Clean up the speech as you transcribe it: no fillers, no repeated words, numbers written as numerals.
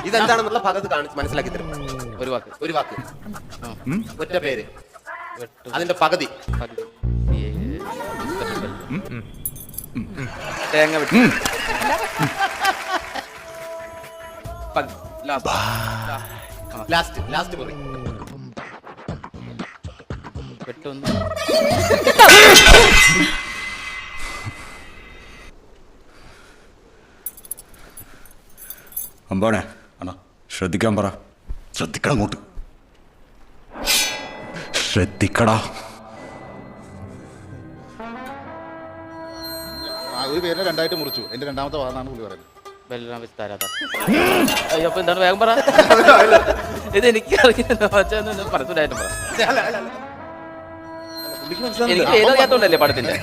ഇതെന്താണെന്നുള്ള ഭാഗത്ത് കാണിച്ച് മനസ്സിലാക്കി തരും. ഒരു വാക്ക് ഒറ്റ പേര് അതിന്റെ പകുതി തേങ്ങ വെട്ടി ലാസ്റ്റ് മുറി വെട്ടൊന്ന് അമ്പാണേ അണ്ണാ ശ്രദ്ധിക്കാൻ പറ. ശ്രദ്ധിക്കണം അങ്ങോട്ട് ശ്രദ്ധിക്കടാ. ഒരു പേരിനെ രണ്ടായിട്ട് മുറിച്ചു. എന്റെ രണ്ടാമത്തെ വാദമാണ് പുള്ളി പറയുന്നത്. അയ്യോ എന്താണ് വേഗം പറ. ഇത് എനിക്ക് പറഞ്ഞിട്ടായിട്ടും പറ. എനിക്ക് ഏതോ കേട്ടോണ്ടല്ലേ പടത്തിന്റെ